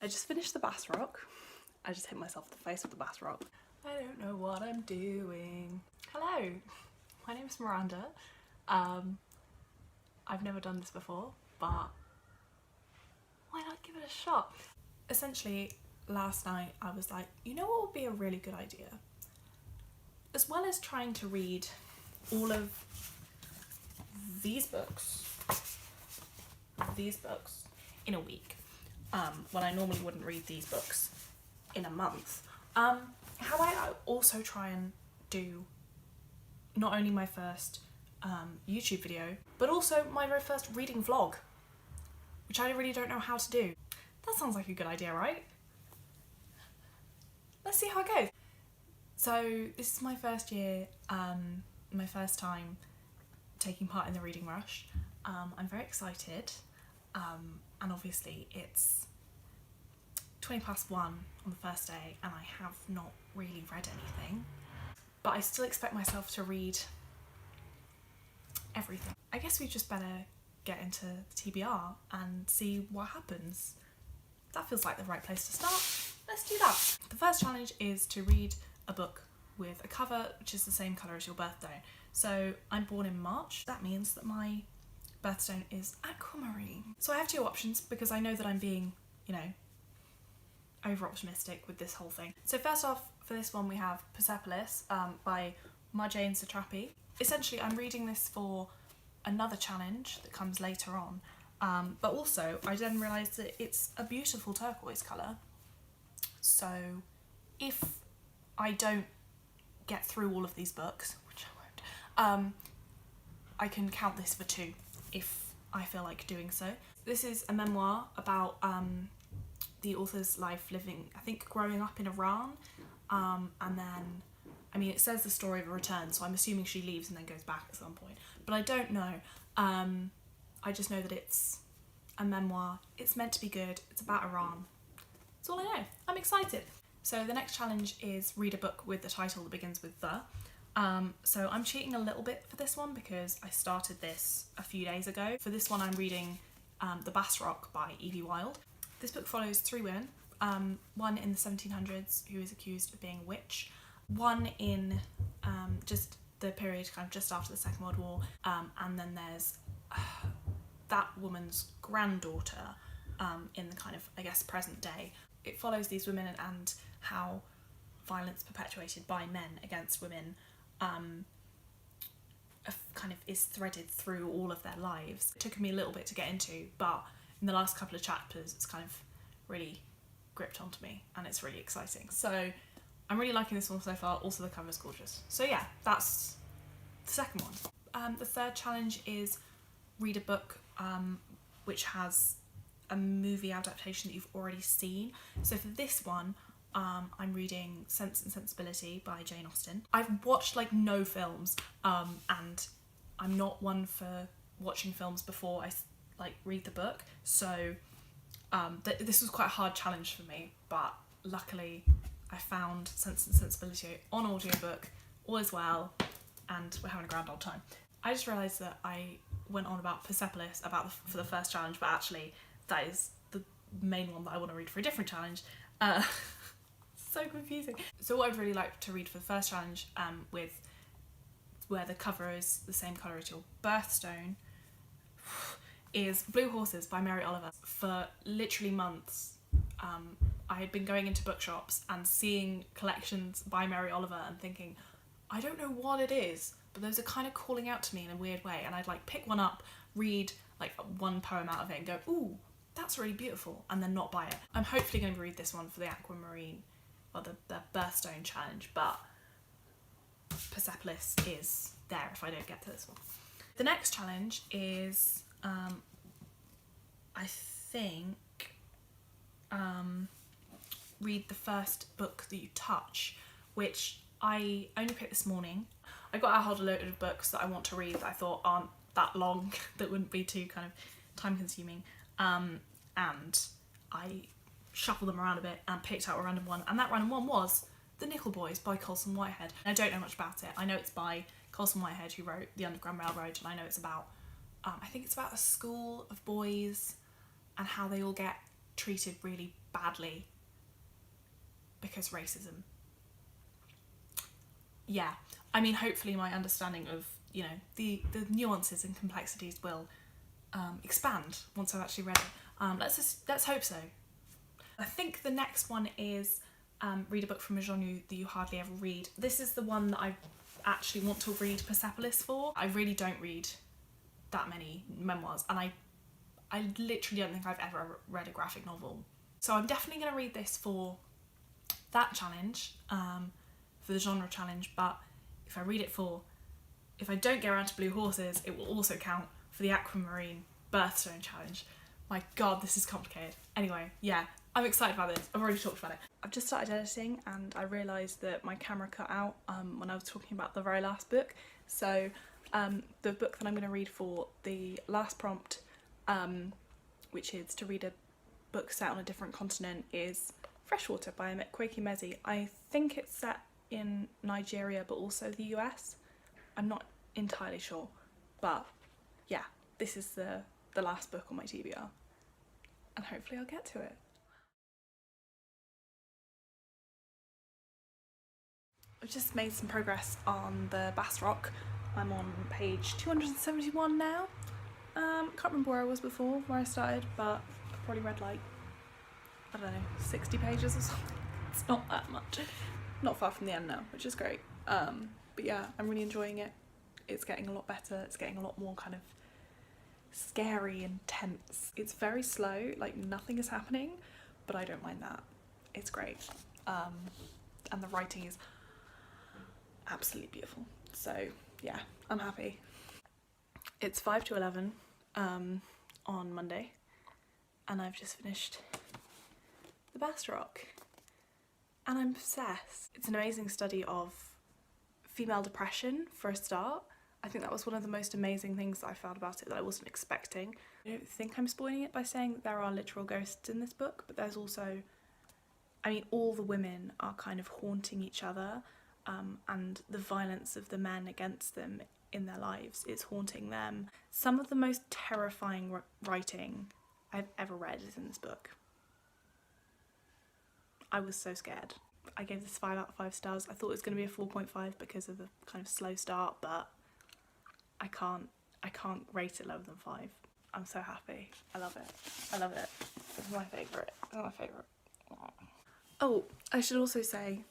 I just finished the bass rock. I just hit myself in the face with the bass rock. I don't know what I'm doing. Hello, my name's Miranda. I've never done this before, but why not give it a shot? Essentially, last night I was like, you know what would be a really good idea? As well as trying to read all of these books in a week, when I normally wouldn't read these books in a month, how I also try and do not only my first YouTube video, but also my very first reading vlog, which I really don't know how to do. That sounds like a good idea, right? Let's see how it goes. So this is my first year, my first time taking part in the reading rush. I'm very excited, and obviously it's 1:20 on the first day and I have not really read anything, but I still expect myself to read everything. I guess we just better get into the TBR and see what happens. That feels like the right place to start. Let's do that. The first challenge is to read a book with a cover which is the same colour as your birthstone. So I'm born in March. That means that my birthstone is aquamarine. So I have two options because I know that I'm being, you know, over optimistic with this whole thing. So first off, for this one we have Persepolis by Marjane Satrapi. Essentially I'm reading this for another challenge that comes later on, but also I then realised that it's a beautiful turquoise colour, so if I don't get through all of these books, which I won't, I can count this for 2 if I feel like doing so. This is a memoir about the author's life living, I think, growing up in Iran, and then, I mean, it says the story of a return, so I'm assuming she leaves and then goes back at some point, but I don't know. I just know that it's a memoir, it's meant to be good, it's about Iran. That's all I know. I'm excited. So the next challenge is read a book with a title that begins with the. So I'm cheating a little bit for this one because I started this a few days ago. For this one I'm reading The Bass Rock by Evie Wilde. This book follows 3 women, one in the 1700s who is accused of being a witch, one in just the period kind of just after the Second World War, and then there's that woman's granddaughter in the kind of, I guess, present day. It follows these women and how violence perpetuated by men against women kind of is threaded through all of their lives. It took me a little bit to get into, but in the last couple of chapters it's kind of really gripped onto me and it's really exciting. So I'm really liking this one so far. Also the cover's gorgeous. So yeah, that's the second one. The third challenge is read a book which has a movie adaptation that you've already seen. So for this one, I'm reading Sense and Sensibility by Jane Austen. I've watched like no films, and I'm not one for watching films before I like read the book. So this was quite a hard challenge for me, but luckily I found Sense and Sensibility on audiobook, all is well, and we're having a grand old time. I just realised that I went on about Persepolis for the first challenge, but actually that is the main one that I want to read for a different challenge. So confusing. So what I'd really like to read for the first challenge, with where the cover is the same colour as your birthstone, is Blue Horses by Mary Oliver. For literally months, I had been going into bookshops and seeing collections by Mary Oliver and thinking, I don't know what it is, but those are kind of calling out to me in a weird way, and I'd like pick one up, read like one poem out of it and go, ooh, that's really beautiful, and then not buy it. I'm hopefully going to read this one for the aquamarine or the birthstone challenge, but Persepolis is there if I don't get to this one. The next challenge is I think read the first book that you touch, which I only picked this morning. I got out a whole load of books that I want to read that I thought aren't that long, that wouldn't be too kind of time consuming, and I shuffled them around a bit and picked out a random one, and that random one was The Nickel Boys by Colson Whitehead. I don't know much about it. I know it's by Colson Whitehead, who wrote The Underground Railroad, and I know it's about, I think it's about a school of boys and how they all get treated really badly because racism. Yeah, I mean, hopefully my understanding of, you know, the nuances and complexities will expand once I've actually read it. Let's hope so. I think the next one is read a book from a genre that you hardly ever read. This is the one that I actually want to read Persepolis for. I really don't read that many memoirs, and I literally don't think I've ever read a graphic novel. So I'm definitely going to read this for that challenge, for the genre challenge, but if I don't get around to Blue Horses, it will also count for the Aquamarine Birthstone challenge. My god, this is complicated. Anyway, yeah, I'm excited about this. I've already talked about it. I've just started editing and I realised that my camera cut out when I was talking about the very last book. So the book that I'm going to read for the last prompt, which is to read a book set on a different continent, is Freshwater by Kweki Mezi. I think it's set in Nigeria but also the US. I'm not entirely sure, but yeah, this is the last book on my TBR and hopefully I'll get to it. I've just made some progress on the Bass Rock. I'm on page 271 now. Can't remember where I was before, where I started, but I've probably read like, I don't know, 60 pages or something. It's not that much. Not far from the end now, which is great. But yeah, I'm really enjoying it. It's getting a lot better. It's getting a lot more kind of scary and tense. It's very slow, like nothing is happening, but I don't mind that. It's great. And the writing is absolutely beautiful. So yeah, I'm happy. It's 5 to 11 on Monday and I've just finished the Bass Rock and I'm obsessed. It's an amazing study of female depression for a start. I think that was one of the most amazing things that I found about it that I wasn't expecting. I don't think I'm spoiling it by saying that there are literal ghosts in this book, but there's also, I mean, all the women are kind of haunting each other, and the violence of the men against them in their lives is haunting them. Some of the most terrifying writing I've ever read is in this book. I was so scared. I gave this 5 out of 5 stars. I thought it was going to be a 4.5 because of the kind of slow start, but I can't rate it lower than 5. I'm so happy. I love it. I love it. It's my favourite. It's my favourite. Oh, I should also say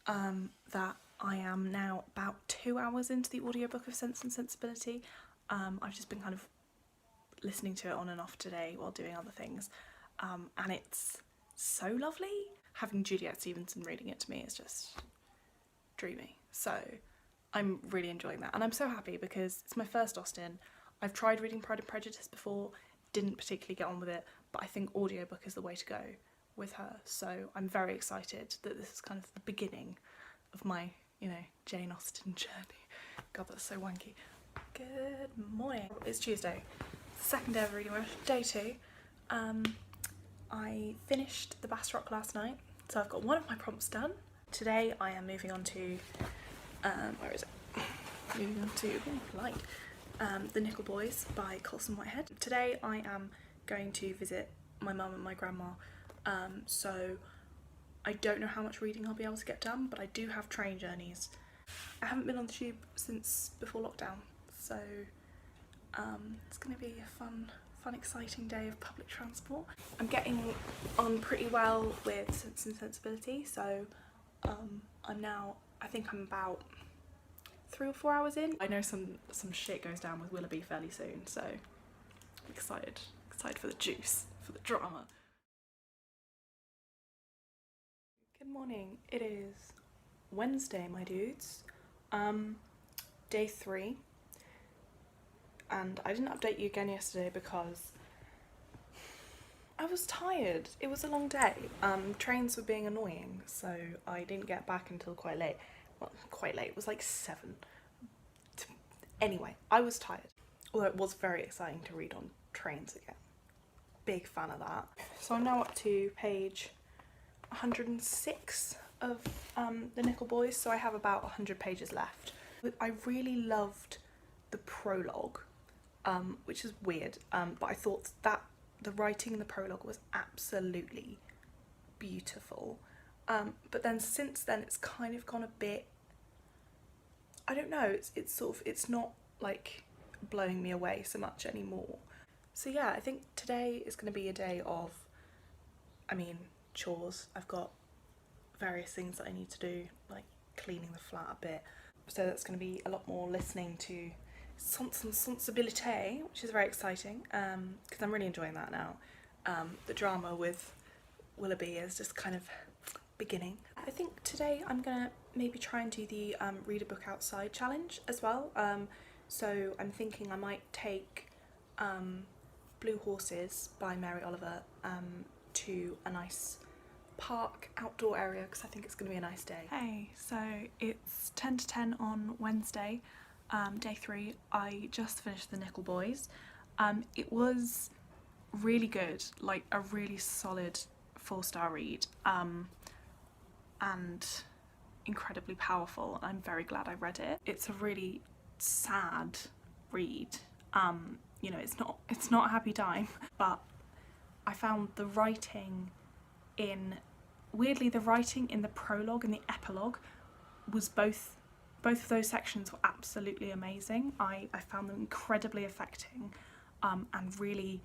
that I am now about 2 hours into the audiobook of Sense and Sensibility. I've just been kind of listening to it on and off today while doing other things, and it's so lovely. Having Juliet Stevenson reading it to me is just dreamy. So I'm really enjoying that, and I'm so happy because it's my first Austen. I've tried reading Pride and Prejudice before, didn't particularly get on with it, but I think audiobook is the way to go with her. So I'm very excited that this is kind of the beginning of my, you know, Jane Austen journey. God, that's so wanky. Good morning. It's Tuesday, second day of reading rush, day 2. I finished the Bass Rock last night, so I've got one of my prompts done. Today I am moving on to, where is it? Moving on to, The Nickel Boys by Colson Whitehead. Today I am going to visit my mum and my grandma, so I don't know how much reading I'll be able to get done, but I do have train journeys. I haven't been on the tube since before lockdown, so it's going to be a fun, exciting day of public transport. I'm getting on pretty well with Sense and Sensibility, so I think I'm about 3 or 4 hours in. I know some shit goes down with Willoughby fairly soon, so I'm excited for the juice, for the drama. Good morning. It is Wednesday, my dudes. Day 3. And I didn't update you again yesterday because I was tired. It was a long day. Trains were being annoying, so I didn't get back until quite late. Well, quite late. It was like 7. Anyway, I was tired. Although it was very exciting to read on trains again. Big fan of that. So I'm now up to page 106 of The Nickel Boys, so I have about 100 pages left. I really loved the prologue, which is weird, but I thought that the writing in the prologue was absolutely beautiful. But then since then it's kind of gone a bit, I don't know, it's not like blowing me away so much anymore. So yeah, I think today is going to be a day of, chores. I've got various things that I need to do, like cleaning the flat a bit. So that's going to be a lot more listening to Sensibility, which is very exciting, because I'm really enjoying that now. The drama with Willoughby is just kind of beginning. I think today I'm gonna maybe try and do the read a book outside challenge as well. So I'm thinking I might take Blue Horses by Mary Oliver to a nice park outdoor area, because I think it's going to be a nice day. Hey, so it's 10 to 10 on Wednesday, day 3. I just finished The Nickel Boys. It was really good, like a really solid 4-star read, and incredibly powerful. I'm very glad I read it. It's a really sad read. You know, it's not a happy time, but I found the writing in the prologue and the epilogue was both of those sections were absolutely amazing. I found them incredibly affecting, and really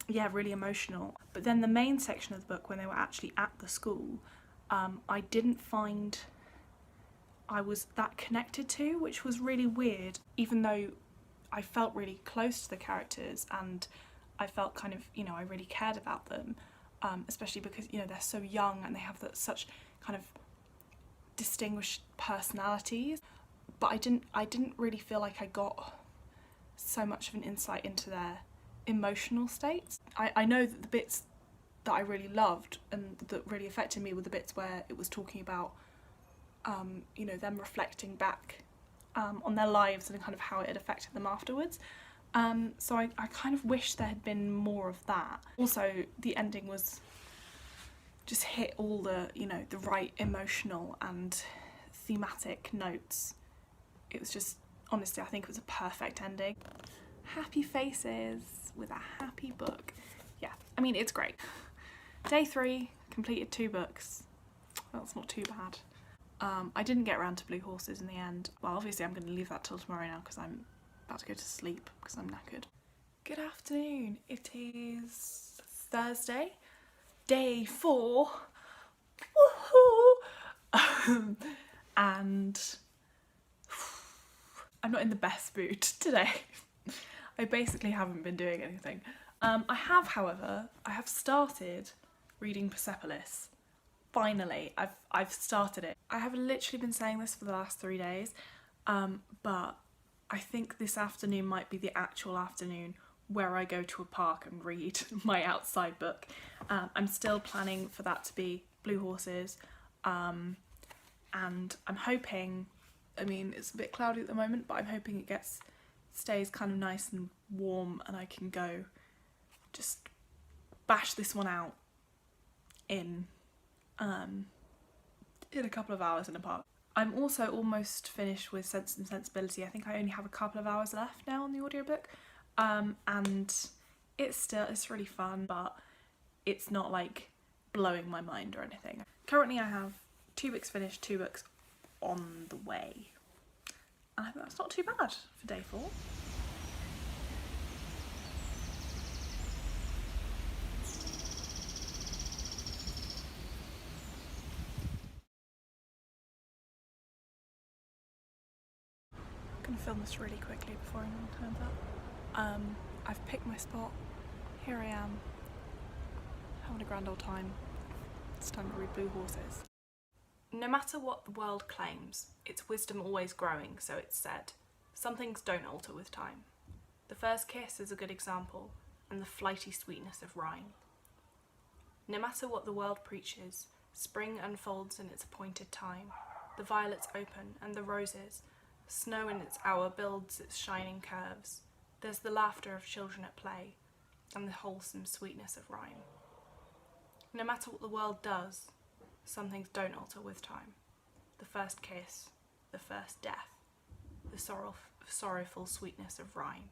emotional. But then the main section of the book, when they were actually at the school, I didn't find I was that connected to, which was really weird, even though I felt really close to the characters and I felt kind of, you know, I really cared about them, especially because, you know, they're so young and they have such kind of distinguished personalities. But I didn't really feel like I got so much of an insight into their emotional states. I know that the bits that I really loved and that really affected me were the bits where it was talking about you know, them reflecting back on their lives and kind of how it had affected them afterwards. So I kind of wish there had been more of that. Also, the ending was just hit all the, you know, the right emotional and thematic notes. It was just, honestly, I think it was a perfect ending. Happy faces with a happy book. Yeah, I mean, it's great. Day 3, completed 2 books. That's not too bad. I didn't get around to Blue Horses in the end. Well, obviously I'm going to leave that till tomorrow now because I'm about to go to sleep because I'm knackered. Good afternoon. It is Thursday, day 4. Woohoo! And I'm not in the best mood today. I basically haven't been doing anything. I have, however, started reading Persepolis. Finally, I've started it. I have literally been saying this for the last 3 days, but I think this afternoon might be the actual afternoon where I go to a park and read my outside book. I'm still planning for that to be Blue Horses, and I'm hoping, I mean, it's a bit cloudy at the moment, but I'm hoping it stays kind of nice and warm and I can go just bash this one out in a couple of hours in a park. I'm also almost finished with Sense and Sensibility. I think I only have a couple of hours left now on the audiobook, and it's really fun, but it's not like blowing my mind or anything. Currently I have 2 books finished, 2 books on the way, and I think that's not too bad for day 4. I'm gonna film this really quickly before anyone turns up. I've picked my spot. Here I am, having a grand old time. It's time to read Blue Horses. No matter what the world claims, its wisdom always growing, so it's said. Some things don't alter with time. The first kiss is a good example, and the flighty sweetness of rhyme. No matter what the world preaches, spring unfolds in its appointed time. The violets open, and the roses. Snow in its hour builds its shining curves. There's the laughter of children at play, and the wholesome sweetness of rhyme. No matter what the world does, some things don't alter with time. The first kiss, the first death, the sorrowful sweetness of rhyme.